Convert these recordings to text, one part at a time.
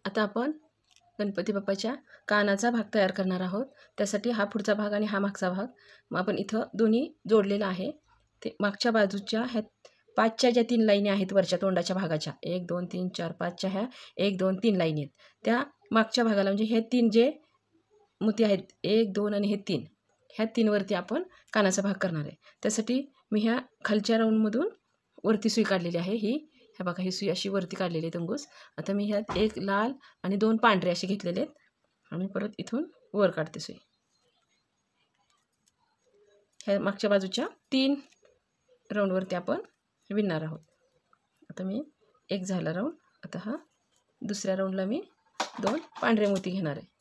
आता आपण गणपती बाप्पाच्या कानाचा भाग तयार करणार आहोत। त्यासाठी हा पुढचा भाग आणि हा मागचा भाग मग आपण इथं दोन्ही जोडलेला आहे। ते मागच्या बाजूच्या ह्या 5च्या ज्या 3 लाईनी आहेत वरच्या तोंडाच्या भागाच्या 1 2 3 4 5च्या ह्या 1 2 3 लाईनी आहेत, त्या मागच्या भागाला म्हणजे हे 3 जे मोती आहेत 1 2 आणि हे 3, ह्या 3 वरती आपण कानाचा भाग करणार आहे। त्यासाठी मी ह्या खालच्या राऊंडमधून वरती सुई काढलेली आहे। ह्या बघा ही सुई अशी वरती काढलेली आहे तंगूस। आता मी ह्यात एक लाल आणि 2 पांढरे असे घेतलेले आहेत आणि परत इथून वर काढते सुई। ह्या मागच्या बाजूच्या 3 राऊंडवरती आपण विणणार आहोत। आता मी एक झाला राऊंड, आता हा दुसऱ्या राऊंडला मी 2 पांढरे मोती घेणार आहे।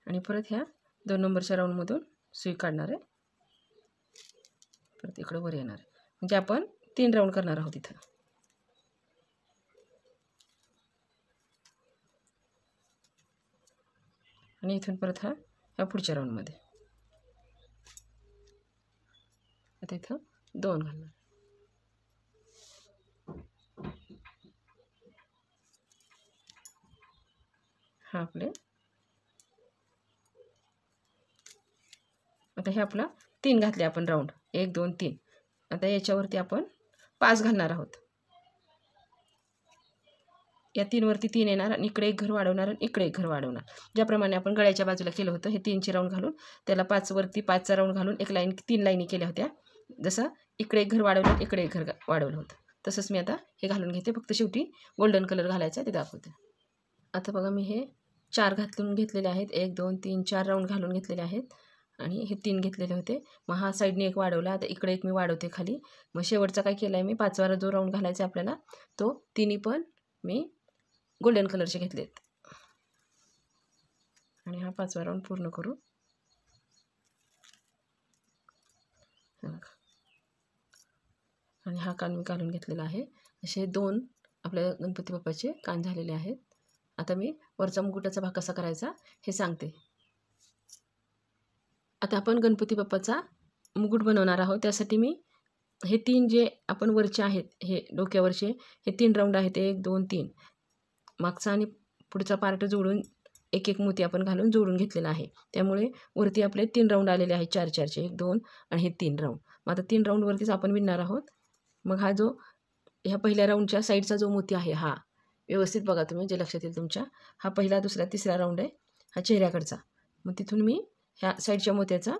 आणि परत ह्या 2 नंबरच्या राऊंडमधून सुई काढणार आहे, परत इकडे वर येणार आहे, म्हणजे आपण 3 राऊंड करणार आहोत इथं। आणि इथून परत ह्या पुढच्या राऊंडमध्ये आता इथं 2 घालणार। हा आपले आता हे आपला 3 घातले आपण राऊंड 1 2 3। आता याच्यावरती आपण 5 घालणार आहोत। या 3 वरती 3 येणार आणि इकडे एक घर वाढवणार आणि इकडे एक घर वाढवणार। ज्याप्रमाणे आपण गळ्याच्या बाजूला केलं होतं हे 3चे राऊंड घालून त्याला 5 वरती 5चा राऊंड घालून एक लाईन 3 लाईनी केल्या होत्या। जसं इकडे एक घर वाढवलं इकडे एक घर वाढवलं होतं तसंच मी आता हे घालून घेते, फक्त शेवटी गोल्डन कलर घालायचा ते दाखवते। आता बघा मी हे 4 घालून घेतलेले आहेत, 1 2 3 4 राऊंड घालून घेतलेले आहेत आणि हे 3 घेतलेले होते। मग हा साईडने एक वाढवला, आता इकडे एक मी वाढवते खाली। मग शेवटचा काय केला आहे मी 5वा जो राऊंड घालायचा आपल्याला तो तिन्ही पण मी गोल्डन कलरचे घेतलेत आणि हा 5वा राऊंड पूर्ण करू। आणि हा कान मी घालून घेतलेला आहे। असे 2 आपल्या गणपती बाप्पाचे कान झालेले आहेत। आता मी वरचा मुकुटाचा भाग कसा करायचा हे सांगते। आता आपण गणपती बाप्पाचा मुकुट बनवणार आहोत। त्यासाठी मी हे 3 जे आपण वरचे आहेत हे डोक्यावरचे हे 3 राऊंड आहेत 1 2 3, मागचा आणि पुढचा पार्ट जोडून एक एक मोती आपण घालून जोडून घेतलेला आहे। त्यामुळे वरती आपले 3 राऊंड आलेले आहेत 4 4चे 1 2 आणि हे 3 राऊंड। मग आता 3 राऊंडवरतीच आपण विणणार आहोत। मग हा जो ह्या पहिल्या राऊंडच्या साईडचा जो मोती आहे हा व्यवस्थित बघा तुम्ही जे लक्षात येईल तुमच्या, हा पहिला दुसरा तिसरा राऊंड आहे हा चेहऱ्याकडचा। मग तिथून मी ह्या साईडच्या मोत्याचा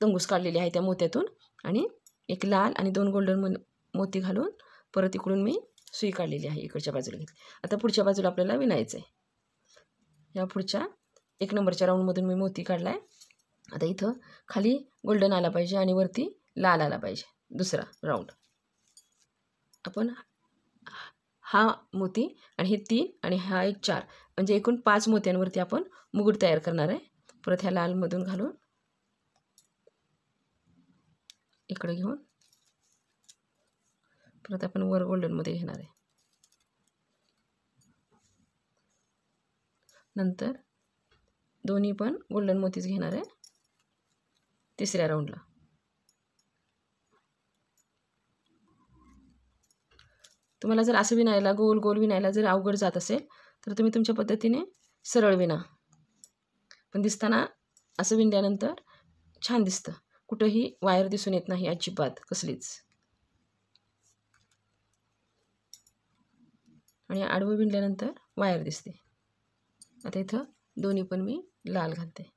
तंगूस काढलेली आहे त्या मोत्यातून आणि एक लाल आणि 2 गोल्डन मोती घालून परत इकडून मी सुई काढलेली आहे इकडच्या बाजूला घेतली। आता पुढच्या बाजूला आपल्याला विणायचं आहे। या पुढच्या 1 नंबरच्या राऊंडमधून मी मोती काढला आहे। आता इथं खाली गोल्डन आला पाहिजे आणि वरती लाल आला पाहिजे दुसरा राऊंड। आपण हा मोती आणि हे 3 आणि हा एक 4 म्हणजे एकूण 5 मोत्यांवरती आपण मुकुट तयार करणार आहे। परत ह्या लालमधून घालून इकडे घेऊन परत आपण वर गोल्डनमध्ये घेणार आहे। नंतर दोन्ही पण गोल्डन मोतीच घेणार आहे तिसऱ्या राऊंडला। तुम्हाला जर असं विणायला गोल गोल विणायला जर अवघड जात असेल तर तुम्ही तुमच्या पद्धतीने सरळ विणा, पण दिसताना असं विणल्यानंतर छान दिसतं, कुठंही वायर दिसून येत नाही अजिबात कसलीच। आणि आडवं विणल्यानंतर वायर दिसते। आता इथं दोन्ही पण मी लाल घालते।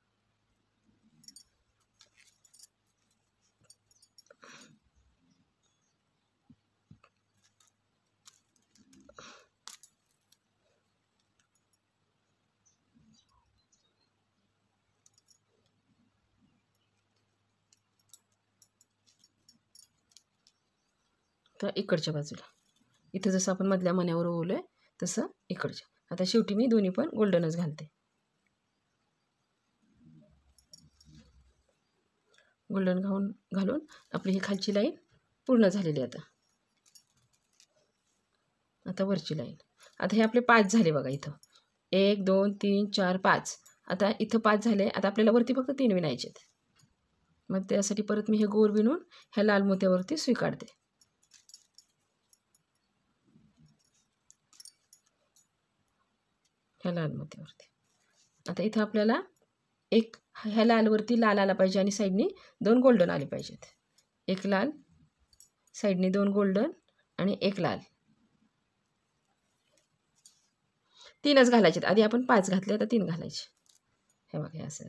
तर इकडच्या बाजूला इथं जसं आपण मधल्या मण्यावर ओवलोय तसं इकडच्या। आता शेवटी मी दोन्ही पण गोल्डनच घालते। गोल्डन घालून आपली ही खालची लाईन पूर्ण झालेली आहे। आता वरची लाईन, आता हे आपले 5 झाले बघा इथं 1 2 3 4 5। आता इथं 5 झाले, आता आपल्याला वरती फक्त 3 विणायचे आहेत। मग त्यासाठी परत मी हे गोल विणून ह्या लाल मोत्यावरती सुई काढते. ह्या लाल मोत्यावरती आता इथं आपल्याला एक ह्या लालवरती लाल आला पाहिजे आणि साईडनी 2 गोल्डन आले पाहिजेत. एक लाल, साईडनी 2 गोल्डन आणि एक लाल. 3च घालायचे. आधी आपण 5 घातले, आता 3 घालायचे. हे बघा हे असं.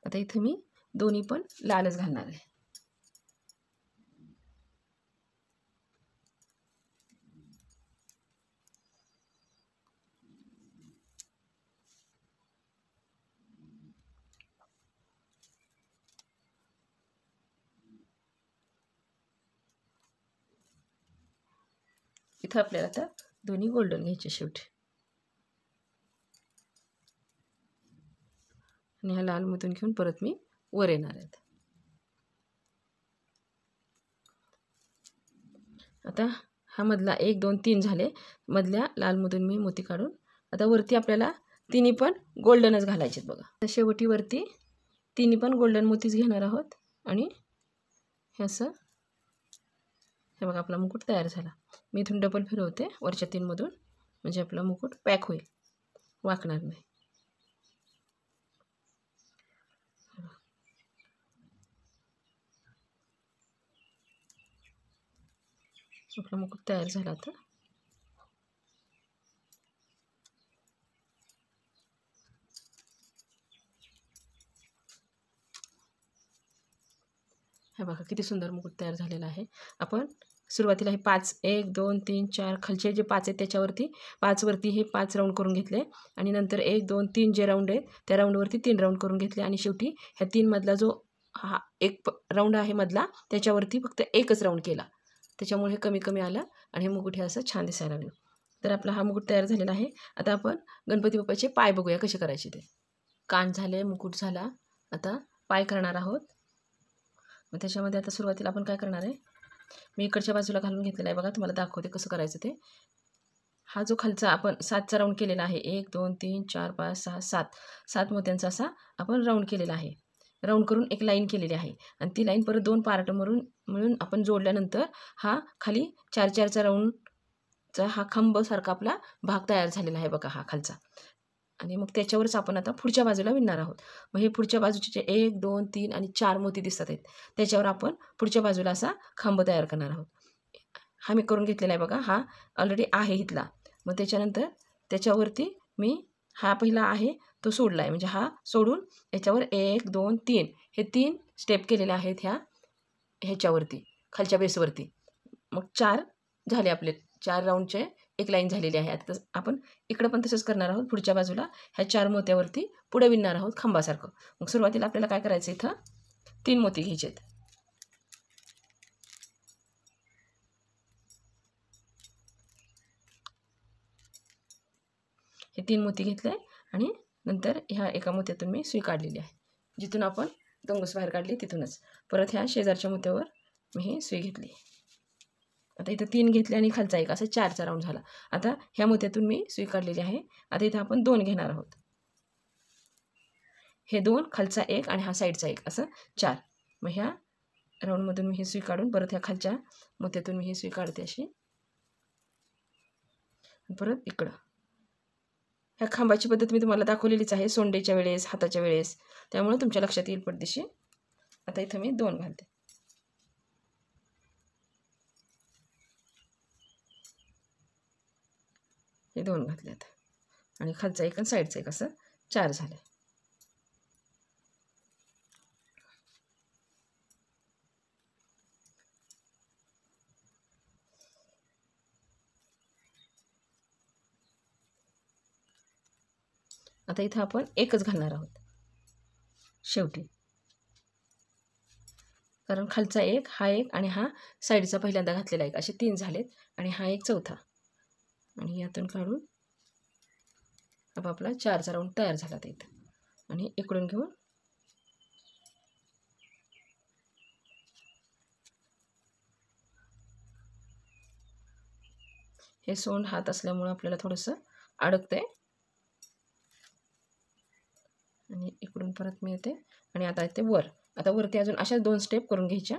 आता इथे मी दोन्ही पण लालच घालणार आहे. इथं आपल्याला आता दोन्ही गोल्डन घ्यायचे शेवटी आणि ह्या लाल मधून घेऊन परत मी वर येणार आहे. आता हा मधला 1 2 3 झाले. मधल्या लालमधून मी मोती काढून आता वरती आपल्याला तिन्ही पण गोल्डनच घालायचे बघा. आता शेवटी वरती तिन्ही पण गोल्डन मोतीच घेणार आहोत आणि हे असं हे बघा आपला मुकुट तयार झाला. मी इथून डबल फिरवते वरच्या 3 मधून, म्हणजे आपला मुकुट पॅक होईल, वाकणार नाही. आपला मुकुट तयार झाला. आता हे बघा किती सुंदर मुकुट तयार झालेला आहे. आपण सुरुवातीला हे 5 1 2 3 4 खालचे जे 5 आहेत त्याच्यावरती 5 वरती हे 5 राऊंड करून घेतले आणि नंतर 1 2 3 जे राऊंड आहेत त्या राऊंडवरती 3 राऊंड करून घेतले आणि शेवटी ह्या 3 मधला जो हा एक राऊंड आहे मधला त्याच्यावरती फक्त एकच राऊंड केला. त्याच्यामुळे हे कमी कमी आलं आणि हे मुकुट हे असं छान दिसायला लागलं. तर आपला हा मुकुट तयार झालेला आहे. आता आपण गणपती बाप्पाचे पाय बघूया कसे करायचे ते. कान झाले, मुकुट झाला, आता पाय करणार आहोत. मग त्याच्यामध्ये आता सुरुवातीला आपण काय करणार आहे, मी इकडच्या बाजूला घालून घेतलेला आहे बघा, तुम्हाला दाखवते कसं करायचं ते. हा जो खालचा आपण 7चा राऊंड केलेला आहे, 1 2 3 4 5 6 7 मोत्यांचा असा आपण राऊंड केलेला आहे. राऊंड करून एक लाईन केलेली आहे आणि ती लाईन परत 2 पार्ट म्हणून आपण जोडल्यानंतर हा खाली 4 4चा राऊंडचा हा खांबसारखा आपला भाग तयार झालेला आहे बघा हा खालचा. आणि मग त्याच्यावरच आपण आता पुढच्या बाजूला विणणार आहोत. मग हे पुढच्या बाजूचे जे 1 2 3 आणि 4 मोती दिसतात आहेत त्याच्यावर आपण पुढच्या बाजूला असा खांब तयार करणार आहोत. हा मी करून घेतलेला आहे बघा, हा ऑलरेडी आहे इथला. मग त्याच्यानंतर त्याच्यावरती मी हा पहिला आहे तो सोडला आहे, म्हणजे हा सोडून याच्यावर 1 2 3 हे 3 स्टेप केलेले आहेत ह्याच्यावरती खालच्या बेसवरती. मग 4 झाले आपले, 4 राऊंडचे एक लाईन झालेली आहे. आता आपण इकडं पण तसंच करणार आहोत. पुढच्या बाजूला ह्या 4 मोत्यावरती पुढे विणणार आहोत खांबासारखं. मग सुरुवातीला आपल्याला काय करायचं, इथं 3 मोती घ्यायचे आहेत. हे 3 मोती घेतले आणि नंतर ह्या एका मोत्यातून मी सुई काढलेली आहे, जिथून आपण डोंगस बाहेर काढली तिथूनच. परत ह्या शेजारच्या मोत्यावर मी ही सुई घेतली. आता इथं 3 घेतले आणि खालचा एक असं 4चा राऊंड झाला. आता ह्या मोत्यातून मी सुई काढलेली आहे. आता इथं आपण 2 घेणार आहोत. हे 2 खालचा 1 आणि हा साईडचा 1 असं 4. मग ह्या राऊंडमधून मी ही सुई काढून परत ह्या खालच्या मोत्यातून मी ही सुई काढते अशी. परत इकडं ह्या खांबाची पद्धत मी तुम्हाला दाखवलेलीच आहे सोंडेच्या वेळेस, हाताच्या वेळेस, त्यामुळे तुमच्या लक्षात येईल पडदेशी. आता इथं मी 2 घालते. हे 2 घातलेत आणि खालचा 1 आणि साईडचा 1 असं 4 झाले. आता इथं आपण एकच घालणार आहोत शेवटी, कारण खालचा 1 हा 1 आणि हा साईडचा पहिल्यांदा घातलेला 1 असे 3 झालेत आणि हा एक चौथा. आणि यातून काढून आपला 4चा राऊंड तयार झाला इथं. आणि इकडून घेऊन हे सोंड हात असल्यामुळं आपल्याला थोडंसं अडकतंय. आणि इकडून परत मी येते आणि आता येते वर. आता वरती अजून अशाच 2 स्टेप करून घ्यायच्या.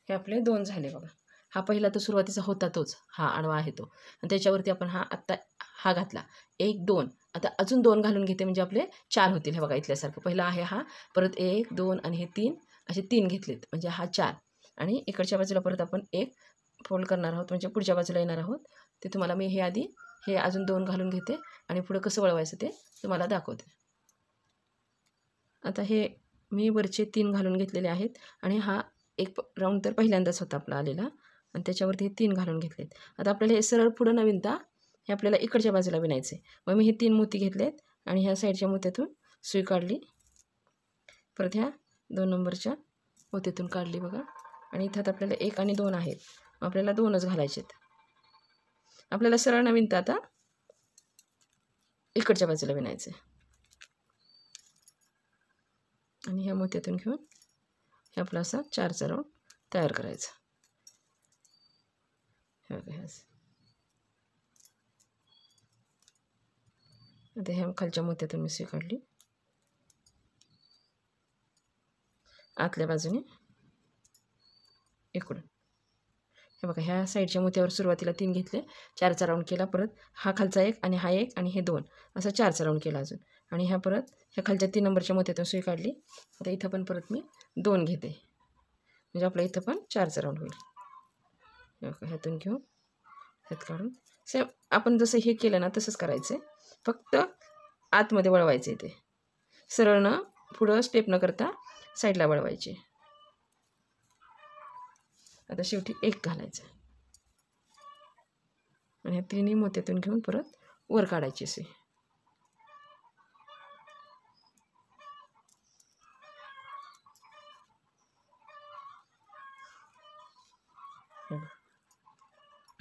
हे आपले 2 झाले बघा. हा पहिला तर सुरुवातीचा होता तोच, हा आडवा आहे तो, आणि त्याच्यावरती आपण हा घातला 1 2. आता अजून 2 घालून घेते म्हणजे आपले 4 होतील. हे बघा इथल्यासारखं पहिला आहे हा, परत 1 2 आणि हे 3, असे 3 घेतलेत म्हणजे हा 4. आणि इकडच्या बाजूला परत आपण 1 फोल्ड करणार आहोत म्हणजे पुढच्या बाजूला येणार आहोत. ते तुम्हाला मी हे आधी हे अजून 2 घालून घेते आणि पुढं कसं वळवायचं ते तुम्हाला दाखवते. आता हे मी वरचे 3 घालून घेतलेले आहेत आणि हा एक राऊंड तर पहिल्यांदाच होता आपला आलेला, आणि त्याच्यावरती हे 3 घालून घेतलेत. आता आपल्याला हे सरळ पुढं न विणता हे आपल्याला इकडच्या बाजूला विणायचं आहे. मग मी हे 3 मोती घेतलेत आणि ह्या साईडच्या मोत्यातून सुई काढली, परत ह्या 2 नंबरच्या मोत्यातून काढली बघा. आणि इथं आपल्याला 1 आणि 2 आहेत, आपल्याला 2च घालायचे आहेत. आपल्याला सरळ न विणता आता इकडच्या बाजूला विणायचं आहे. आणि ह्या मोत्यातून घेऊन हे आपला असा 4चा राऊंड तयार करायचा. आता ह्या खालच्या मोत्यातून मी सुई काढली, आतल्या बाजूने इकडून हे बघा ह्या साईडच्या मोत्यावर सुरुवातीला 3 घेतले, 4चा राऊंड केला, परत हा खालचा 1 आणि हा 1 आणि हे 2 असा 4चा राऊंड केला अजून. आणि ह्या परत ह्या खालच्या 3 नंबरच्या मोत्यातून सुई काढली. आता इथं पण परत मी 2 घेते म्हणजे आपल्या इथं पण 4चा राऊंड होईल. ह्यातून घेऊन ह्यात काढून सेम आपण जसं हे केलं ना तसंच करायचं आहे, फक्त आतमध्ये वळवायचं आहे. ते सरळ न पुढं स्टेप न करता साईडला वळवायचे. आता शेवटी 1 घालायचं आणि ह्या 3 मोत्यातून घेऊन परत वर काढायची सुई.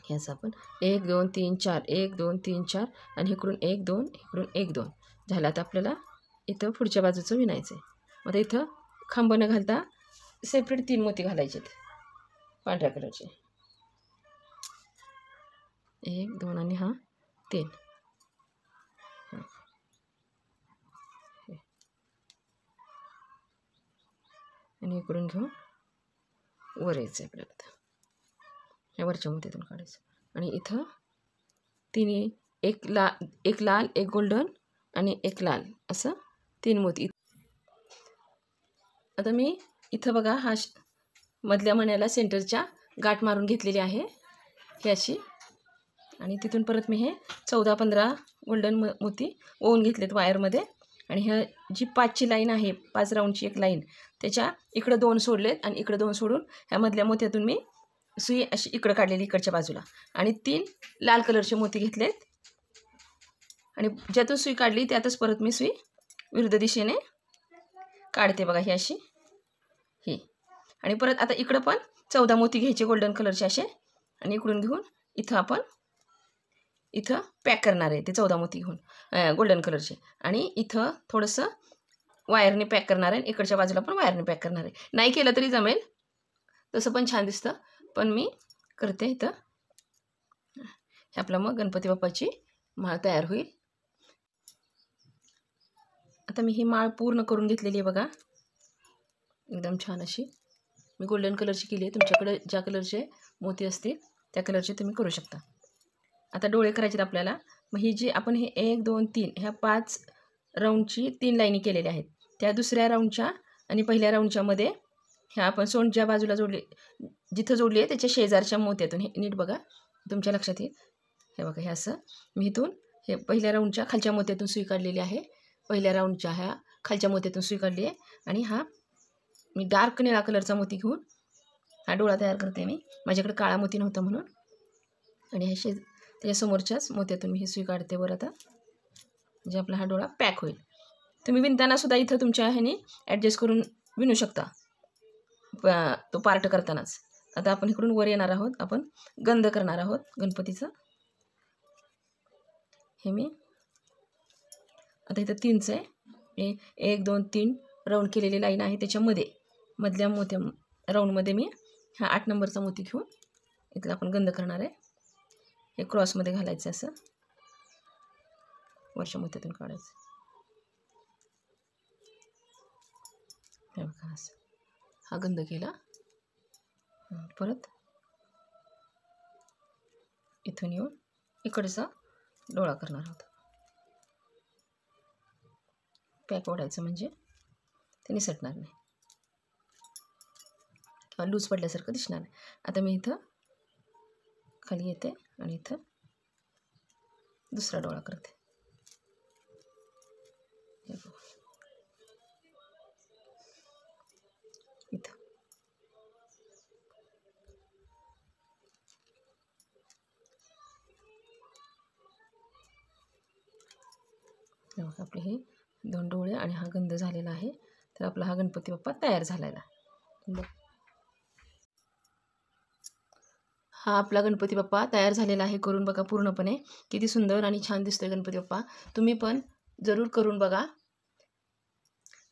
ह्याचं आपण 1 2 3 4 1 2 3 4 आणि इकडून 1 2 इकडून 1 2 झालं. आता आपल्याला इथं पुढच्या बाजूचं विणायचं आहे. आता इथं खांब न घालता सेपरेट 3 मोती घालायचे आहेत पांढऱ्या कलरचे. 1 2 आणि हा 3. आणि इकडून घेऊन वर यायचं आहे आपल्याला. आता ह्या वरच्या मोत्यातून काढायचं आणि इथं तिन्ही एक लाल एक गोल्डन आणि एक लाल असं 3 मोती. आता मी इथं बघा हा मधल्या मण्याला सेंटरच्या गाठ मारून घेतलेली आहे ही अशी, आणि तिथून परत मी हे 14-15 गोल्डन मोती ओवून घेतलेत वायरमध्ये. आणि ह्या जी 5ची लाईन आहे 5 राऊंडची एक लाईन, त्याच्या इकडं 2 सोडलेत आणि इकडं 2 सोडून ह्या मधल्या मोत्यातून मी सुई अशी इकडं काढलेली इकडच्या बाजूला, आणि 3 लाल कलरचे मोती घेतलेत आणि ज्यातून सुई काढली त्यातच परत मी सुई विरुद्ध दिशेने काढते बघा ही अशी ही. आणि परत आता इकडं पण 14 मोती घ्यायचे गोल्डन कलरचे असे, आणि इकडून घेऊन इथं पॅक करणार आहे ते 14 मोती घेऊन गोल्डन कलरचे, आणि इथं थोडंसं वायरने पॅक करणार आहे, इकडच्या बाजूला पण वायरने पॅक करणार आहे. नाही केलं तरी जमेल, तसं पण छान दिसतं, पण मी करते इथं. हे आपलं मग गणपती बाप्पाची माळ तयार होईल. आता मी ही माळ पूर्ण करून घेतलेली आहे बघा, एकदम छान अशी. मी गोल्डन कलरची केली आहे, तुमच्याकडे ज्या कलरचे मोती असतील त्या कलरचे तुम्ही करू शकता. आता डोळे करायचे आपल्याला. मग ही जी आपण हे 1 2 3 ह्या 5 राऊंडची 3 लाईनी केलेल्या आहेत, त्या दुसऱ्या राऊंडच्या आणि पहिल्या राऊंडच्या मध्ये ह्या आपण सोंड ज्या बाजूला जोडली जिथं जोडली आहे त्याच्या शेजारच्या मोत्यातून हे नीट बघा तुमच्या लक्षात येईल. हे बघा हे असं मी इथून हे पहिल्या राऊंडच्या खालच्या मोत्यातून सुई काढलेली आहे, पहिल्या राऊंडच्या ह्या खालच्या मोत्यातून सुई काढली आहे, आणि हा मी डार्क निळा कलरचा मोती घेऊन हा डोळा तयार करते मी. माझ्याकडे काळा मोती नव्हता म्हणून. आणि हे त्याच्यासमोरच्याच मोत्यातून मी ही सुई काढते वर आता, म्हणजे आपला हा डोळा पॅक होईल. तुम्ही विणताना सुद्धा इथं तुमच्या ह्याने ॲडजस्ट करून विणू शकता तो पार्ट करतानाच. आता आपण इकडून वर येणार आहोत, आपण गंध करणार आहोत गणपतीचं. हे मी आता इथं 3चं आहे, 1 2 3 राऊंड केलेली लाईन आहे, त्याच्यामध्ये मधल्या राऊंडमध्ये मी हा 8 नंबरचा मोती घेऊन इथलं आपण गंध करणार आहे. हे क्रॉसमध्ये घालायचं असं वरच्या मोत्यातून काढायचं. हे बघा असं हा गंध केला. परत इथून येऊन इकडचा डोळा करणार आहोत. पॅक ओढायचं म्हणजे ते निसटणार नाही किंवा लूज पडल्यासारखं दिसणार नाही. आता मी इथं खाली येते आणि इथं दुसरा डोळा करते. इथं आपले हे 2 डोळे आणि हा गंध झालेला आहे. तर आपला हा गणपती बाप्पा तयार झालेला आहे. हा आपला गणपती बाप्पा तयार झालेला आहे. करून बघा पूर्णपणे किती सुंदर आणि छान दिसतोय गणपती बाप्पा. तुम्ही पण जरूर करून बघा.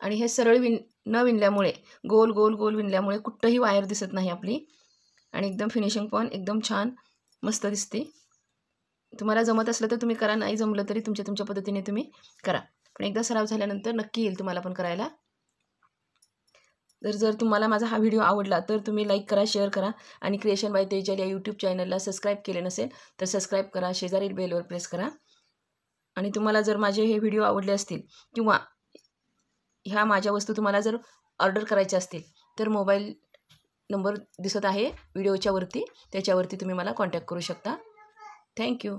आणि हे सरळ न विणल्यामुळे गोल गोल गोल विणल्यामुळे कुठंही वायर दिसत नाही आपली आणि एकदम फिनिशिंग पण एकदम छान मस्त दिसते. तुम्हाला जमत असलं तर तुम्ही करा, नाही जमलं तरी तुमच्या पद्धतीने तुम्ही करा. पण एकदा सराव झाल्यानंतर नक्की येईल तुम्हाला पण करायला. जर तुम्हाला माझा हा व्हिडिओ आवडला तर तुम्ही लाईक करा, शेअर करा आणि क्रिएशन बाय तेजल या यूट्यूब चॅनलला सबस्क्राईब केले नसेल तर सबस्क्राईब करा, शेजारील बेलवर प्रेस करा. आणि तुम्हाला जर माझे हे व्हिडिओ आवडले असतील किंवा ह्या माझ्या वस्तू तुम्हाला जर ऑर्डर करायच्या असतील तर मोबाईल नंबर दिसत आहे व्हिडिओच्या वरती, त्याच्यावरती तुम्ही मला कॉन्टॅक्ट करू शकता. थँक्यू.